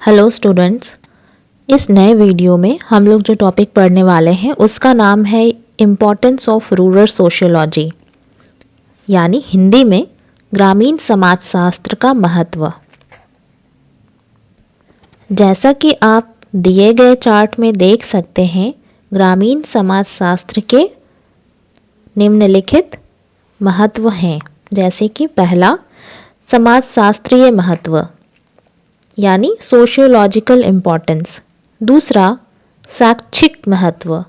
Hello students. इस नए video में हम लोग जो टॉपिक पढ़ने वाले हैं उसका नाम है इम्पोर्टेंस ऑफ रूरल सोशियोलॉजी, यानी हिंदी में ग्रामीण समाजशास्त्र का महत्व। जैसा कि आप दिए गए चार्ट में देख सकते हैं, ग्रामीण समाजशास्त्र के निम्नलिखित महत्व हैं। जैसे कि पहला, समाजशास्त्रीय महत्व यानी सोशियोलॉजिकल इम्पोर्टेंस। दूसरा, शैक्षिक महत्व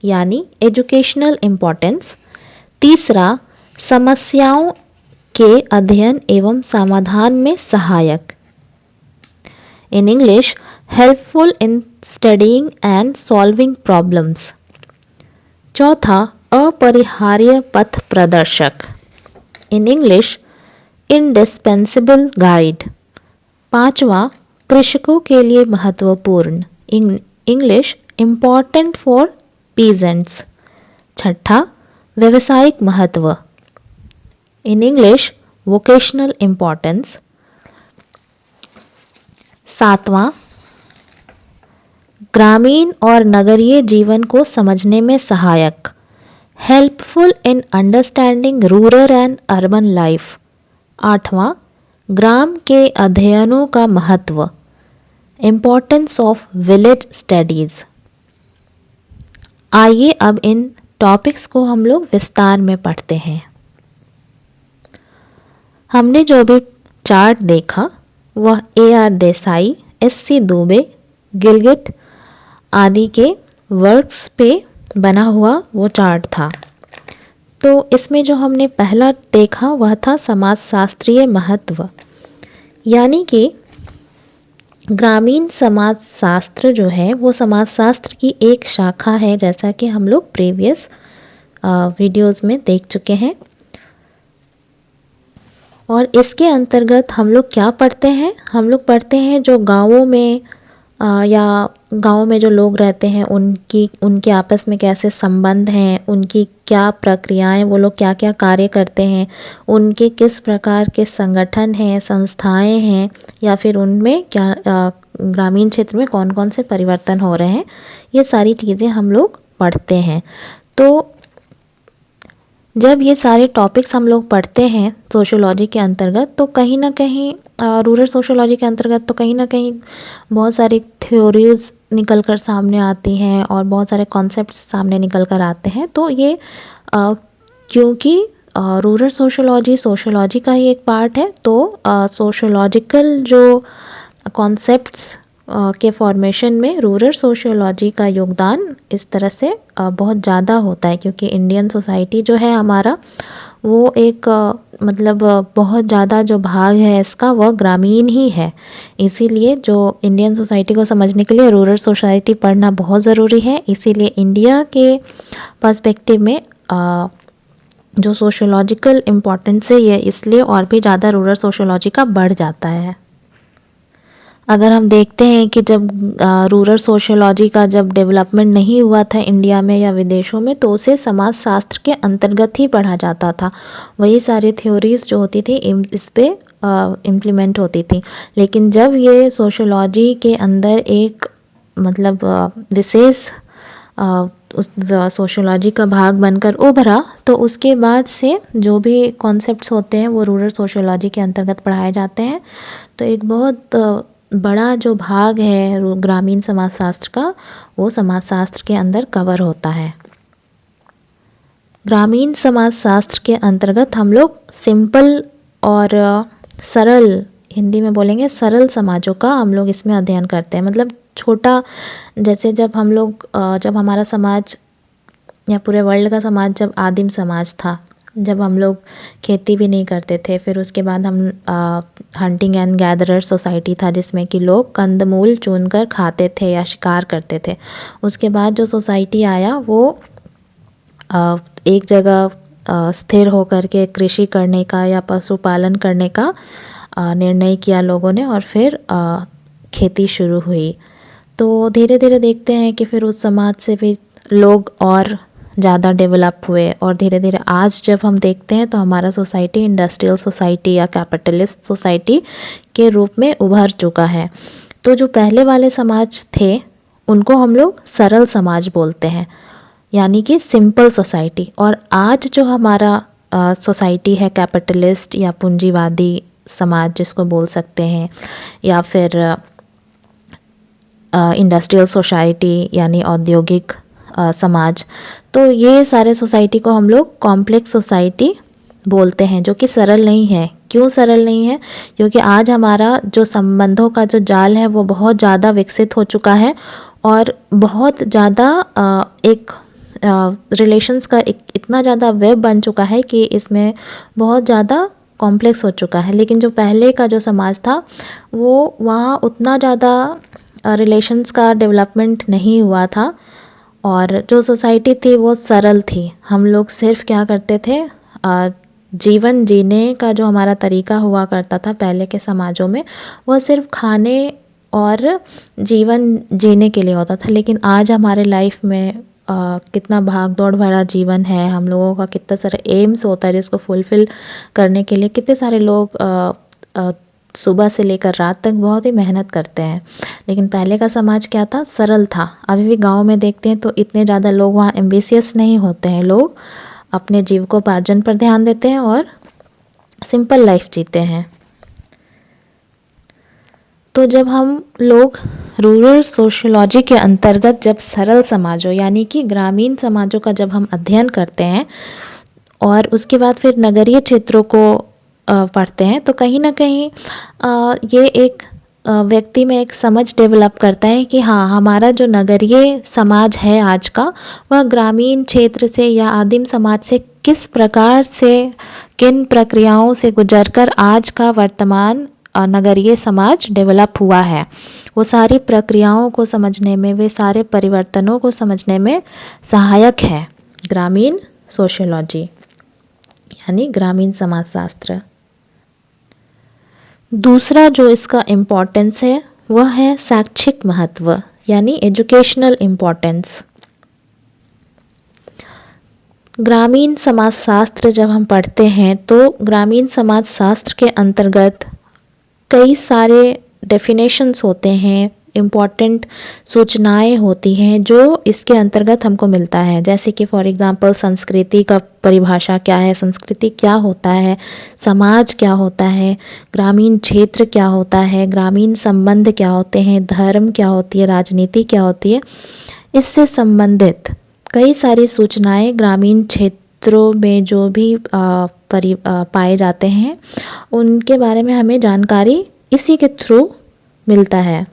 यानी एजुकेशनल इम्पोर्टेंस। तीसरा, समस्याओं के अध्ययन एवं समाधान में सहायक, in English helpful in studying and solving problems. चौथा, अपरिहार्य पथ प्रदर्शक, इन इंग्लिश इंडिस्पेंसिबल गाइड। पांचवा, कृषकों के लिए महत्वपूर्ण, इंग्लिश इम्पॉर्टेंट फॉर पीजेंट्स। छठा, व्यवसायिक महत्व, इन इंग्लिश वोकेशनल इम्पॉर्टेंस। सातवां, ग्रामीण और नगरीय जीवन को समझने में सहायक, helpful in understanding rural and urban life. आठवां, ग्राम के अध्ययनों का महत्व, इम्पोर्टेंस ऑफ विलेज स्टडीज। आइए अब इन टॉपिक्स को हम लोग विस्तार में पढ़ते हैं। हमने जो भी चार्ट देखा वह AR देसाई, SC दुबे, गिलगिट आदि के वर्क्स पे बना हुआ वो चार्ट था। तो इसमें जो हमने पहला देखा वह था समाजशास्त्रीय महत्व, यानी कि ग्रामीण समाजशास्त्र जो है वो समाजशास्त्र की एक शाखा है, जैसा कि हम लोग प्रीवियस वीडियोस में देख चुके हैं। और इसके अंतर्गत हम लोग क्या पढ़ते हैं? हम लोग पढ़ते हैं जो गांवों में या गांव में जो लोग रहते हैं उनके आपस में कैसे संबंध हैं, उनकी क्या प्रक्रियाएं, वो लोग क्या क्या कार्य करते हैं, उनके किस प्रकार के संगठन हैं, संस्थाएं हैं, या फिर उनमें क्या ग्रामीण क्षेत्र में कौन कौन से परिवर्तन हो रहे हैं, ये सारी चीज़ें हम लोग पढ़ते हैं। तो जब ये सारे टॉपिक्स हम लोग पढ़ते हैं सोशियोलॉजी के अंतर्गत, तो कहीं ना कहीं रूरल सोशियोलॉजी के अंतर्गत तो कहीं ना कहीं बहुत सारी थ्योरीज निकल कर सामने आती हैं और बहुत सारे कॉन्सेप्ट्स सामने निकल कर आते हैं। तो ये क्योंकि रूरल सोशियोलॉजी सोशियोलॉजी का ही एक पार्ट है, तो सोशियोलॉजिकल जो कॉन्सेप्ट्स के फॉर्मेशन में रूरल सोशियोलॉजी का योगदान इस तरह से बहुत ज़्यादा होता है, क्योंकि इंडियन सोसाइटी जो है हमारा वो एक मतलब बहुत ज़्यादा जो भाग है इसका वह ग्रामीण ही है। इसीलिए जो इंडियन सोसाइटी को समझने के लिए रूरल सोसाइटी पढ़ना बहुत ज़रूरी है। इसीलिए इंडिया के पर्सपेक्टिव में जो सोशियोलॉजिकल इम्पोर्टेंस है ये इसलिए और भी ज़्यादा रूरल सोशियोलॉजी का बढ़ जाता है। अगर हम देखते हैं कि जब रूरल सोशियोलॉजी का जब डेवलपमेंट नहीं हुआ था इंडिया में या विदेशों में, तो उसे समाजशास्त्र के अंतर्गत ही पढ़ा जाता था। वही सारी थ्योरीज जो होती थी इस पे इम्प्लीमेंट होती थी। लेकिन जब ये सोशियोलॉजी के अंदर एक मतलब विशेष उस सोशियोलॉजी का भाग बनकर उभरा, तो उसके बाद से जो भी कॉन्सेप्ट्स होते हैं वो रूरल सोशियोलॉजी के अंतर्गत पढ़ाए जाते हैं। तो एक बहुत बड़ा जो भाग है ग्रामीण समाजशास्त्र का, वो समाजशास्त्र के अंदर कवर होता है। ग्रामीण समाजशास्त्र के अंतर्गत हम लोग सिंपल और सरल, हिंदी में बोलेंगे सरल समाजों का हम लोग इसमें अध्ययन करते हैं। मतलब छोटा, जैसे जब हम लोग जब हमारा समाज या पूरे वर्ल्ड का समाज जब आदिम समाज था, जब हम लोग खेती भी नहीं करते थे, फिर उसके बाद हम हंटिंग एंड गैदरर सोसाइटी था, जिसमें कि लोग कंदमूल चुनकर खाते थे या शिकार करते थे। उसके बाद जो सोसाइटी आया वो एक जगह स्थिर होकर के कृषि करने का या पशुपालन करने का निर्णय किया लोगों ने, और फिर खेती शुरू हुई। तो धीरे धीरे देखते हैं कि फिर उस समाज से भी लोग और ज़्यादा डेवलप हुए, और धीरे धीरे आज जब हम देखते हैं तो हमारा सोसाइटी इंडस्ट्रियल सोसाइटी या कैपिटलिस्ट सोसाइटी के रूप में उभर चुका है। तो जो पहले वाले समाज थे उनको हम लोग सरल समाज बोलते हैं, यानी कि सिंपल सोसाइटी। और आज जो हमारा सोसाइटी है कैपिटलिस्ट या पूंजीवादी समाज जिसको बोल सकते हैं, या फिर इंडस्ट्रियल सोसाइटी यानी औद्योगिक समाज, तो ये सारे सोसाइटी को हम लोग कॉम्प्लेक्स सोसाइटी बोलते हैं, जो कि सरल नहीं है। क्यों सरल नहीं है? क्योंकि आज हमारा जो संबंधों का जो जाल है वो बहुत ज़्यादा विकसित हो चुका है और बहुत ज़्यादा एक रिलेशंस का एक इतना ज़्यादा वेब बन चुका है कि इसमें बहुत ज़्यादा कॉम्प्लेक्स हो चुका है। लेकिन जो पहले का जो समाज था वो वहाँ उतना ज़्यादा रिलेशंस का डेवलपमेंट नहीं हुआ था और जो सोसाइटी थी वो सरल थी। हम लोग सिर्फ क्या करते थे, जीवन जीने का जो हमारा तरीका हुआ करता था पहले के समाजों में, वह सिर्फ खाने और जीवन जीने के लिए होता था। लेकिन आज हमारे लाइफ में कितना भाग दौड़ भरा जीवन है, हम लोगों का कितना सारा एम्स होता है जिसको फुलफ़िल करने के लिए कितने सारे लोग सुबह से लेकर रात तक बहुत ही मेहनत करते हैं। लेकिन पहले का समाज क्या था? सरल था। अभी भी गाँव में देखते हैं तो इतने ज़्यादा लोग वहाँ एम्बिशियस नहीं होते हैं। लोग अपने जीविकोपार्जन पर ध्यान देते हैं और सिंपल लाइफ जीते हैं। तो जब हम लोग रूरल सोशियोलॉजी के अंतर्गत जब सरल समाजों यानी कि ग्रामीण समाजों का जब हम अध्ययन करते हैं और उसके बाद फिर नगरीय क्षेत्रों को पढ़ते हैं, तो कहीं ना कहीं ये एक व्यक्ति में एक समझ डेवलप करता है कि हाँ, हमारा जो नगरीय समाज है आज का, वह ग्रामीण क्षेत्र से या आदिम समाज से किस प्रकार से, किन प्रक्रियाओं से गुजरकर आज का वर्तमान नगरीय समाज डेवलप हुआ है। वो सारी प्रक्रियाओं को समझने में, वे सारे परिवर्तनों को समझने में सहायक है ग्रामीण सोशियोलॉजी यानी ग्रामीण समाजशास्त्र। दूसरा जो इसका इम्पोर्टेंस है वह है शैक्षिक महत्व यानी एजुकेशनल इम्पोर्टेंस। ग्रामीण समाजशास्त्र जब हम पढ़ते हैं तो ग्रामीण समाजशास्त्र के अंतर्गत कई सारे डेफिनेशंस होते हैं, इम्पॉर्टेंट सूचनाएं होती हैं जो इसके अंतर्गत हमको मिलता है। जैसे कि फॉर एग्जांपल संस्कृति का परिभाषा क्या है, संस्कृति क्या होता है, समाज क्या होता है, ग्रामीण क्षेत्र क्या होता है, ग्रामीण संबंध क्या होते हैं, धर्म क्या होती है, राजनीति क्या होती है। इससे संबंधित कई सारी सूचनाएं ग्रामीण क्षेत्रों में जो भी पाए जाते हैं उनके बारे में हमें जानकारी इसी के थ्रू मिलता है।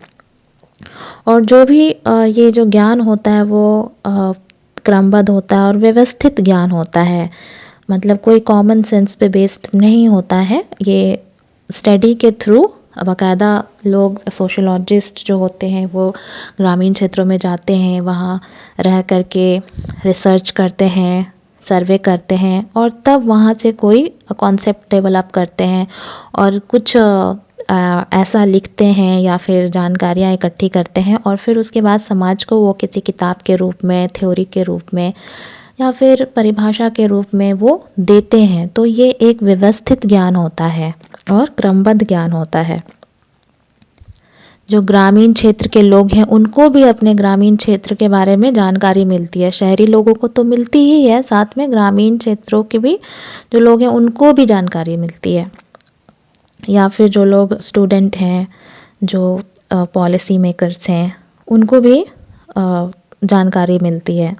और जो भी ये जो ज्ञान होता है वो क्रमबद्ध होता है और व्यवस्थित ज्ञान होता है, मतलब कोई कॉमन सेंस पे बेस्ड नहीं होता है। ये स्टडी के थ्रू बाकायदा लोग सोशोलॉजिस्ट जो होते हैं वो ग्रामीण क्षेत्रों में जाते हैं, वहाँ रह करके रिसर्च करते हैं, सर्वे करते हैं और तब वहाँ से कोई कॉन्सेप्ट डेवलप करते हैं और कुछ ऐसा लिखते हैं या फिर जानकारियाँ इकट्ठी करते हैं और फिर उसके बाद समाज को वो किसी किताब के रूप में, थ्योरी के रूप में या फिर परिभाषा के रूप में वो देते हैं। तो ये एक व्यवस्थित ज्ञान होता है और क्रमबद्ध ज्ञान होता है। जो ग्रामीण क्षेत्र के लोग हैं उनको भी अपने ग्रामीण क्षेत्र के बारे में जानकारी मिलती है। शहरी लोगों को तो मिलती ही है, साथ में ग्रामीण क्षेत्रों के भी जो लोग हैं उनको भी जानकारी मिलती है। या फिर जो लोग स्टूडेंट हैं, जो पॉलिसी मेकर्स हैं, उनको भी जानकारी मिलती है।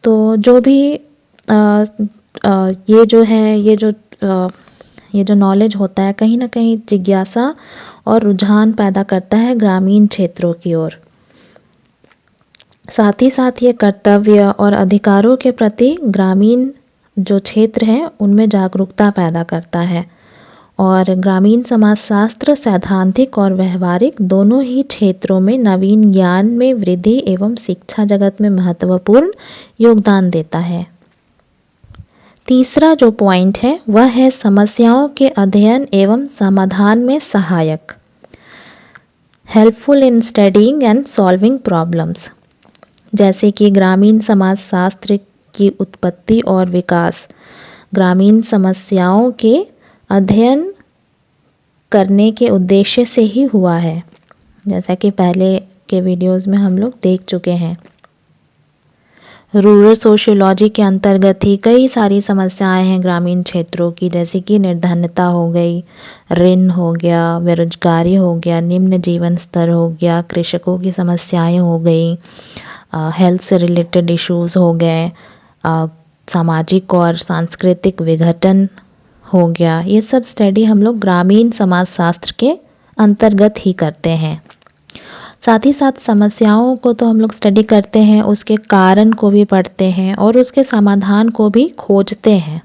तो जो भी ये जो है, ये जो नॉलेज होता है कहीं ना कहीं जिज्ञासा और रुझान पैदा करता है ग्रामीण क्षेत्रों की ओर। साथ ही साथ ये कर्तव्य और अधिकारों के प्रति ग्रामीण जो क्षेत्र हैं उनमें जागरूकता पैदा करता है। और ग्रामीण समाजशास्त्र सैद्धांतिक और व्यवहारिक दोनों ही क्षेत्रों में नवीन ज्ञान में वृद्धि एवं शिक्षा जगत में महत्वपूर्ण योगदान देता है। तीसरा जो पॉइंट है वह है समस्याओं के अध्ययन एवं समाधान में सहायक, helpful in studying and solving problems. जैसे कि ग्रामीण समाजशास्त्र की उत्पत्ति और विकास ग्रामीण समस्याओं के अध्ययन करने के उद्देश्य से ही हुआ है। जैसा कि पहले के वीडियोस में हम लोग देख चुके हैं। रूरल सोशियोलॉजी के अंतर्गत ही कई सारी समस्याएं हैं ग्रामीण क्षेत्रों की, जैसे कि निर्धनता हो गई, ऋण हो गया, बेरोजगारी हो गया, निम्न जीवन स्तर हो गया, कृषकों की समस्याएं हो गई, हेल्थ से रिलेटेड इश्यूज हो गए, सामाजिक और सांस्कृतिक विघटन हो गया। ये सब स्टडी हम लोग ग्रामीण समाज शास्त्र के अंतर्गत ही करते हैं। साथ ही साथ समस्याओं को तो हम लोग स्टडी करते हैं, उसके कारण को भी पढ़ते हैं और उसके समाधान को भी खोजते हैं।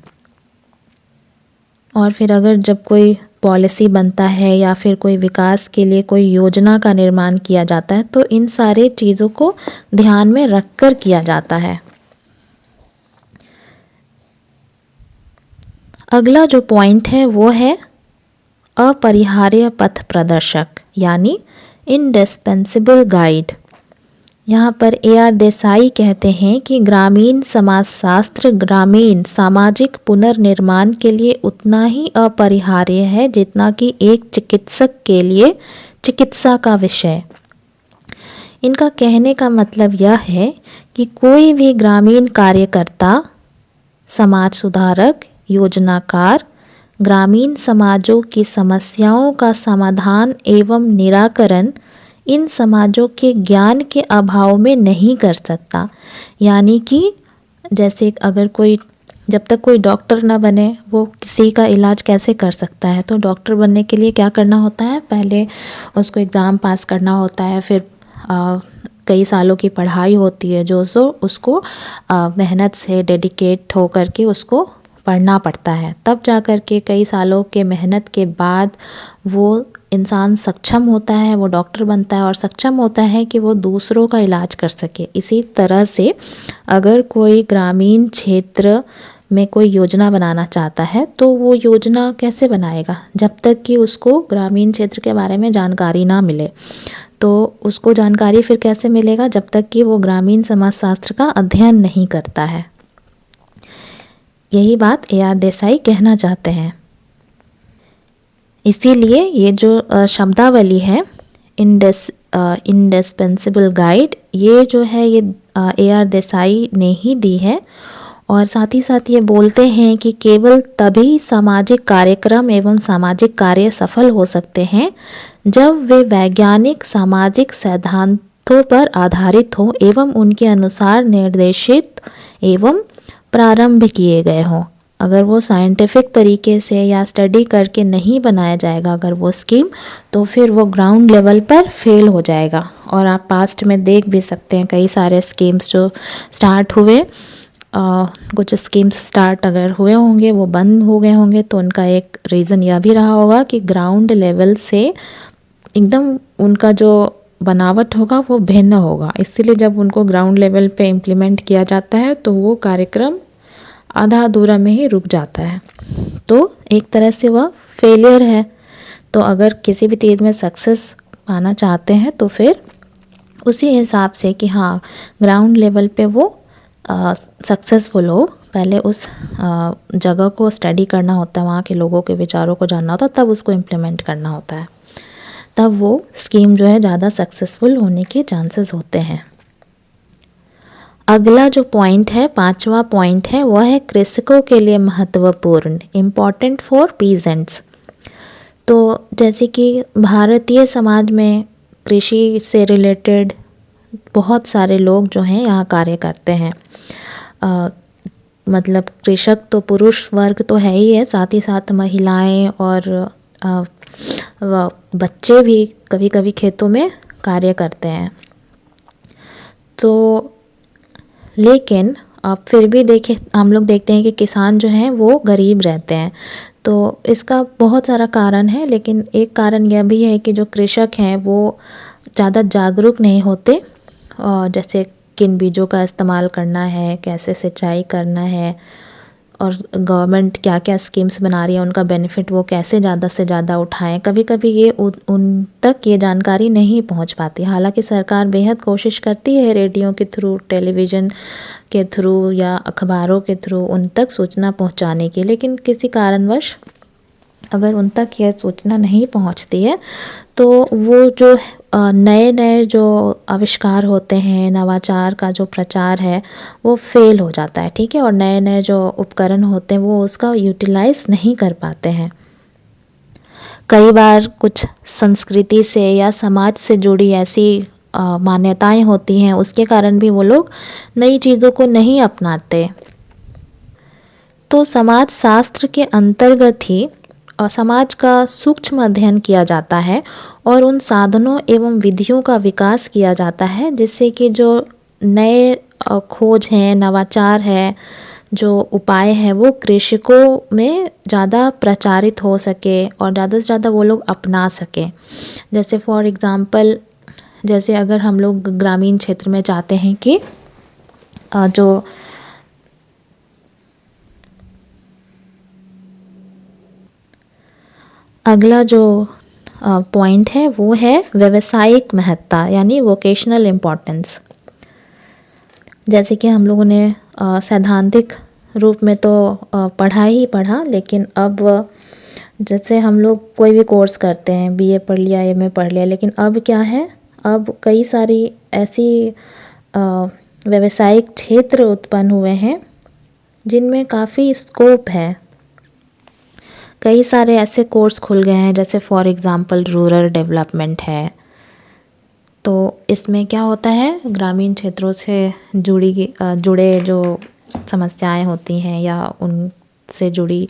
और फिर अगर जब कोई पॉलिसी बनता है या फिर कोई विकास के लिए कोई योजना का निर्माण किया जाता है तो इन सारे चीज़ों को ध्यान में रखकर किया जाता है। अगला जो पॉइंट है वो है अपरिहार्य पथ प्रदर्शक यानी इंडिस्पेंसिबल गाइड। यहाँ पर AR देसाई कहते हैं कि ग्रामीण समाजशास्त्र ग्रामीण सामाजिक पुनर्निर्माण के लिए उतना ही अपरिहार्य है जितना कि एक चिकित्सक के लिए चिकित्सा का विषय। इनका कहने का मतलब यह है कि कोई भी ग्रामीण कार्यकर्ता, समाज सुधारक, योजनाकार ग्रामीण समाजों की समस्याओं का समाधान एवं निराकरण इन समाजों के ज्ञान के अभाव में नहीं कर सकता। यानी कि जैसे अगर कोई जब तक कोई डॉक्टर ना बने वो किसी का इलाज कैसे कर सकता है, तो डॉक्टर बनने के लिए क्या करना होता है, पहले उसको एग्ज़ाम पास करना होता है, फिर कई सालों की पढ़ाई होती है जो उसको मेहनत से डेडिकेट हो कर के उसको पढ़ना पड़ता है। तब जा कर के कई सालों के मेहनत के बाद वो इंसान सक्षम होता है, वो डॉक्टर बनता है और सक्षम होता है कि वो दूसरों का इलाज कर सके। इसी तरह से अगर कोई ग्रामीण क्षेत्र में कोई योजना बनाना चाहता है तो वो योजना कैसे बनाएगा, जब तक कि उसको ग्रामीण क्षेत्र के बारे में जानकारी ना मिले। तो उसको जानकारी फिर कैसे मिलेगा, जब तक कि वो ग्रामीण समाजशास्त्र का अध्ययन नहीं करता है। यही बात AR देसाई कहना चाहते हैं। इसीलिए ये जो शब्दावली है इंडिस्पेंसिबल गाइड, ये जो है ये AR देसाई ने ही दी है। और साथ ही साथ ये बोलते हैं कि केवल तभी सामाजिक कार्यक्रम एवं सामाजिक कार्य सफल हो सकते हैं जब वे वैज्ञानिक सामाजिक सिद्धांतों पर आधारित हो एवं उनके अनुसार निर्देशित एवं प्रारंभ किए गए हों। अगर वो साइंटिफिक तरीके से या स्टडी करके नहीं बनाया जाएगा अगर वो स्कीम, तो फिर वो ग्राउंड लेवल पर फेल हो जाएगा। और आप पास्ट में देख भी सकते हैं कई सारे स्कीम्स जो स्टार्ट हुए, कुछ स्कीम्स स्टार्ट अगर हुए होंगे वो बंद हो गए होंगे, तो उनका एक रीज़न यह भी रहा होगा कि ग्राउंड लेवल से एकदम उनका जो बनावट होगा वो भिन्न होगा। इसलिए जब उनको ग्राउंड लेवल पे इम्प्लीमेंट किया जाता है तो वो कार्यक्रम आधा अधूरा में ही रुक जाता है, तो एक तरह से वह फेलियर है। तो अगर किसी भी चीज़ में सक्सेस पाना चाहते हैं तो फिर उसी हिसाब से कि हाँ ग्राउंड लेवल पे वो सक्सेसफुल हो, पहले उस जगह को स्टडी करना होता है, वहाँ के लोगों के विचारों को जानना होता है, तब उसको इम्प्लीमेंट करना होता है, तब वो स्कीम जो है ज़्यादा सक्सेसफुल होने के चांसेस होते हैं। अगला जो पॉइंट है, 5वां पॉइंट है, वह है कृषकों के लिए महत्वपूर्ण, इम्पॉर्टेंट फॉर पीजेंट्स। तो जैसे कि भारतीय समाज में कृषि से रिलेटेड बहुत सारे लोग जो हैं यहाँ कार्य करते हैं। मतलब कृषक तो पुरुष वर्ग तो है ही है, साथ ही साथ महिलाएं और बच्चे भी कभी कभी खेतों में कार्य करते हैं। तो लेकिन अब फिर भी देखें, हम लोग देखते हैं कि किसान जो हैं वो गरीब रहते हैं। तो इसका बहुत सारा कारण है, लेकिन एक कारण यह भी है कि जो कृषक हैं वो ज़्यादा जागरूक नहीं होते, जैसे किन बीजों का इस्तेमाल करना है, कैसे सिंचाई करना है, और गवर्नमेंट क्या क्या स्कीम्स बना रही है, उनका बेनिफिट वो कैसे ज़्यादा से ज़्यादा उठाएं। कभी कभी ये उन तक ये जानकारी नहीं पहुंच पाती। हालांकि सरकार बेहद कोशिश करती है रेडियो के थ्रू, टेलीविज़न के थ्रू या अखबारों के थ्रू उन तक सूचना पहुंचाने की, लेकिन किसी कारणवश अगर उन तक यह सूचना नहीं पहुंचती है तो वो जो नए नए जो आविष्कार होते हैं, नवाचार का जो प्रचार है वो फेल हो जाता है, ठीक है। और नए नए जो उपकरण होते हैं वो उसका यूटिलाइज नहीं कर पाते हैं। कई बार कुछ संस्कृति से या समाज से जुड़ी ऐसी मान्यताएं होती हैं, उसके कारण भी वो लोग नई चीज़ों को नहीं अपनाते। तो समाज शास्त्र के अंतर्गत ही समाज का सूक्ष्म अध्ययन किया जाता है और उन साधनों एवं विधियों का विकास किया जाता है जिससे कि जो नए खोज हैं, नवाचार है, जो उपाय हैं वो कृषकों में ज़्यादा प्रचारित हो सके और ज़्यादा से ज़्यादा वो लोग अपना सके। जैसे फॉर एग्ज़ाम्पल, जैसे अगर हम लोग ग्रामीण क्षेत्र में चाहते हैं कि जो अगला जो पॉइंट है वो है व्यावसायिक महत्ता यानी वोकेशनल इम्पोर्टेंस। जैसे कि हम लोगों ने सैद्धांतिक रूप में तो पढ़ा ही पढ़ा, लेकिन अब जैसे हम लोग कोई भी कोर्स करते हैं, बीए पढ़ लिया, एमए पढ़ लिया, लेकिन अब क्या है, अब कई सारी ऐसी व्यावसायिक क्षेत्र उत्पन्न हुए हैं जिनमें काफ़ी स्कोप है। कई सारे ऐसे कोर्स खुल गए हैं, जैसे फॉर एग्ज़ाम्पल रूरल डेवलपमेंट है। तो इसमें क्या होता है, ग्रामीण क्षेत्रों से जुड़े जो समस्याएं होती हैं या उनसे जुड़ी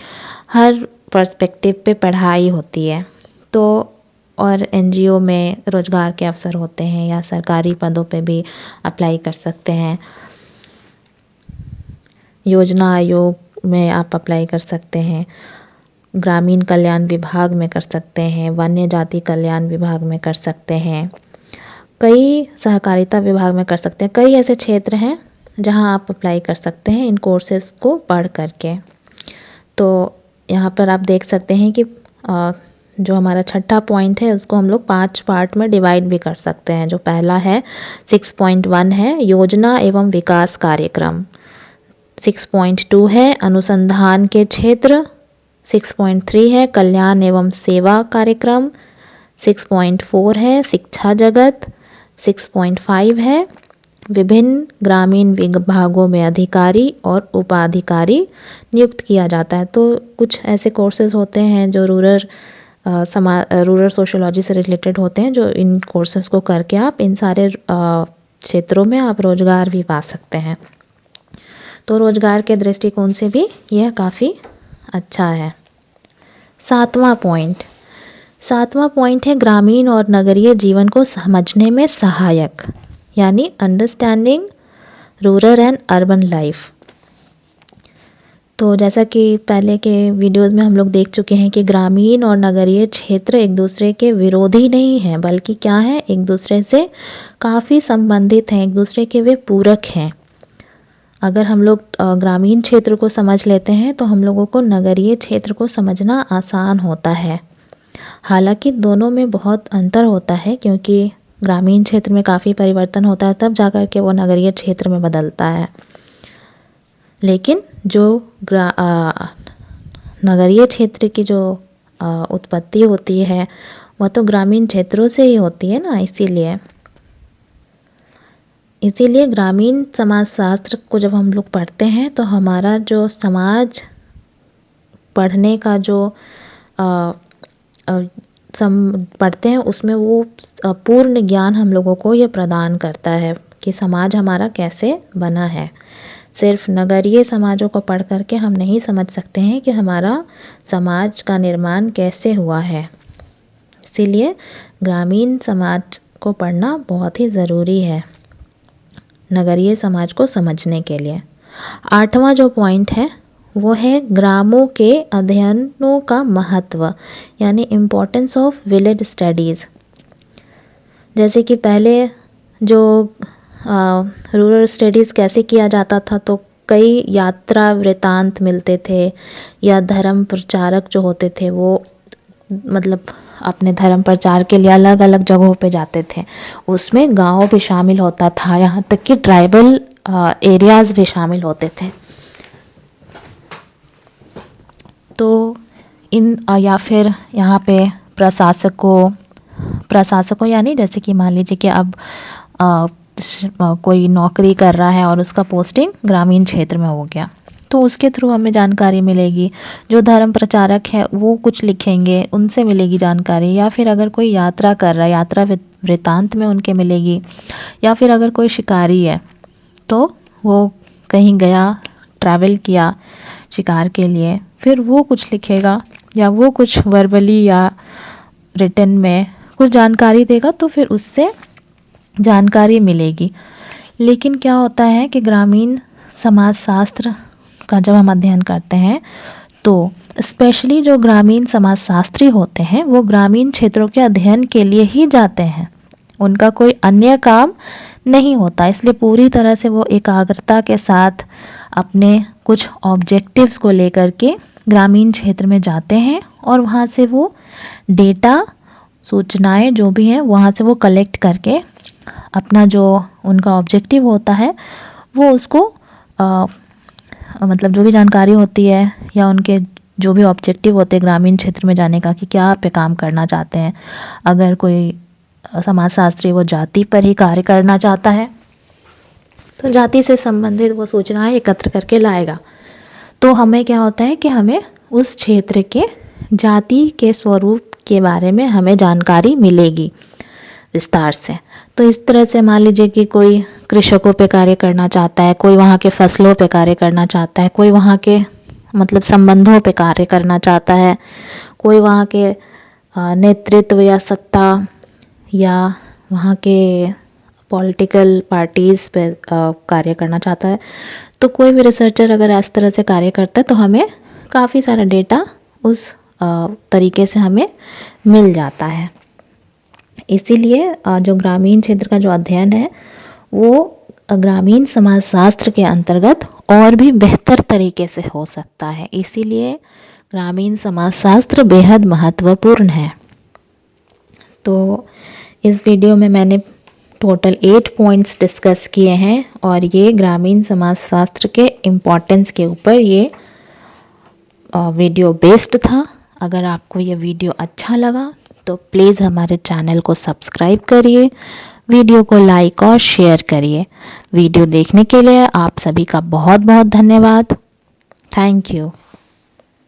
हर पर्सपेक्टिव पे पढ़ाई होती है। तो और एनजीओ में रोज़गार के अवसर होते हैं या सरकारी पदों पे भी अप्लाई कर सकते हैं। योजना आयोग में आप अप्लाई कर सकते हैं, ग्रामीण कल्याण विभाग में कर सकते हैं, वन्य जाति कल्याण विभाग में कर सकते हैं, कई सहकारिता विभाग में कर सकते हैं। कई ऐसे क्षेत्र हैं जहां आप अप्लाई कर सकते हैं इन कोर्सेज़ को पढ़ करके। तो यहाँ पर आप देख सकते हैं कि जो हमारा छठा पॉइंट है उसको हम लोग 5 पार्ट में डिवाइड भी कर सकते हैं। जो पहला है 6.1 है योजना एवं विकास कार्यक्रम, 6.2 है अनुसंधान के क्षेत्र, 6.3 है कल्याण एवं सेवा कार्यक्रम, 6.4 है शिक्षा जगत, 6.5 है विभिन्न ग्रामीण विभागों में अधिकारी और उपाधिकारी नियुक्त किया जाता है। तो कुछ ऐसे कोर्सेज होते हैं जो रूरल सोशियोलॉजी से रिलेटेड होते हैं, जो इन कोर्सेज को करके आप इन सारे क्षेत्रों में आप रोजगार भी पा सकते हैं। तो रोजगार के दृष्टिकोण से भी यह काफ़ी अच्छा है। सातवां पॉइंट है ग्रामीण और नगरीय जीवन को समझने में सहायक, यानी understanding rural and urban life. तो जैसा कि पहले के वीडियोस में हम लोग देख चुके हैं कि ग्रामीण और नगरीय क्षेत्र एक दूसरे के विरोधी नहीं हैं, बल्कि क्या है, एक दूसरे से काफ़ी संबंधित हैं, एक दूसरे के वे पूरक हैं। अगर हम लोग ग्रामीण क्षेत्र को समझ लेते हैं तो हम लोगों को नगरीय क्षेत्र को समझना आसान होता है। हालांकि दोनों में बहुत अंतर होता है, क्योंकि ग्रामीण क्षेत्र में काफ़ी परिवर्तन होता है तब जाकर के वो नगरीय क्षेत्र में बदलता है। लेकिन जो नगरीय क्षेत्र की जो उत्पत्ति होती है वह तो ग्रामीण क्षेत्रों से ही होती है ना। इसीलिए ग्रामीण समाजशास्त्र को जब हम लोग पढ़ते हैं तो हमारा जो समाज पढ़ने का जो पढ़ते हैं उसमें वो पूर्ण ज्ञान हम लोगों को ये प्रदान करता है कि समाज हमारा कैसे बना है। सिर्फ नगरीय समाजों को पढ़ करके हम नहीं समझ सकते हैं कि हमारा समाज का निर्माण कैसे हुआ है। इसीलिए ग्रामीण समाज को पढ़ना बहुत ही ज़रूरी है नगरीय समाज को समझने के लिए। आठवां जो पॉइंट है वो है ग्रामों के अध्ययनों का महत्व, यानी इम्पोर्टेंस ऑफ विलेज स्टडीज़। जैसे कि पहले जो रूरल स्टडीज़ कैसे किया जाता था, तो कई यात्रा वृतांत मिलते थे या धर्म प्रचारक जो होते थे वो मतलब अपने धर्म प्रचार के लिए अलग अलग जगहों पे जाते थे। उसमें गांव भी शामिल होता था, यहाँ तक कि ट्राइबल एरियाज़ भी शामिल होते थे। तो या फिर यहाँ पे प्रशासकों, प्रशासकों, यानी जैसे कि मान लीजिए कि अब कोई नौकरी कर रहा है और उसका पोस्टिंग ग्रामीण क्षेत्र में हो गया, तो उसके थ्रू हमें जानकारी मिलेगी। जो धर्म प्रचारक है वो कुछ लिखेंगे, उनसे मिलेगी जानकारी। या फिर अगर कोई यात्रा कर रहा है, यात्रा वृतांत में उनके मिलेगी। या फिर अगर कोई शिकारी है तो वो कहीं गया, ट्रैवल किया शिकार के लिए, फिर वो कुछ लिखेगा या वो कुछ वर्बली या रिटन में कुछ जानकारी देगा, तो फिर उससे जानकारी मिलेगी। लेकिन क्या होता है कि ग्रामीण समाजशास्त्र का जब हम अध्ययन करते हैं तो स्पेशली जो ग्रामीण समाजशास्त्री होते हैं वो ग्रामीण क्षेत्रों के अध्ययन के लिए ही जाते हैं, उनका कोई अन्य काम नहीं होता। इसलिए पूरी तरह से वो एकाग्रता के साथ अपने कुछ ऑब्जेक्टिव्स को लेकर के ग्रामीण क्षेत्र में जाते हैं और वहाँ से वो डेटा, सूचनाएं जो भी हैं वहाँ से वो कलेक्ट करके अपना जो उनका ऑब्जेक्टिव होता है वो उसको मतलब जो भी जानकारी होती है या उनके जो भी ऑब्जेक्टिव होते हैं ग्रामीण क्षेत्र में जाने का कि क्या पे काम करना चाहते हैं। अगर कोई समाजशास्त्री वो जाति पर ही कार्य करना चाहता है तो जाति से संबंधित वो सूचनाएं एकत्र करके लाएगा। तो हमें क्या होता है कि हमें उस क्षेत्र के जाति के स्वरूप के बारे में हमें जानकारी मिलेगी विस्तार से। तो इस तरह से मान लीजिए कि कोई कृषकों पे कार्य करना चाहता है, कोई वहाँ के फसलों पे कार्य करना चाहता है, कोई वहाँ के मतलब संबंधों पे कार्य करना चाहता है, कोई वहाँ के नेतृत्व या सत्ता या वहाँ के पॉलिटिकल पार्टीज़ पे कार्य करना चाहता है। तो कोई भी रिसर्चर अगर इस तरह से कार्य करता है तो हमें काफ़ी सारा डेटा उस तरीके से हमें मिल जाता है। इसीलिए जो ग्रामीण क्षेत्र का जो अध्ययन है वो ग्रामीण समाजशास्त्र के अंतर्गत और भी बेहतर तरीके से हो सकता है। इसीलिए ग्रामीण समाजशास्त्र बेहद महत्वपूर्ण है। तो इस वीडियो में मैंने टोटल 8 पॉइंट्स डिस्कस किए हैं और ये ग्रामीण समाजशास्त्र के इम्पोर्टेंस के ऊपर ये वीडियो बेस्ड था। अगर आपको ये वीडियो अच्छा लगा तो प्लीज़ हमारे चैनल को सब्सक्राइब करिए, वीडियो को लाइक और शेयर करिए। वीडियो देखने के लिए आप सभी का बहुत बहुत धन्यवाद। Thank you.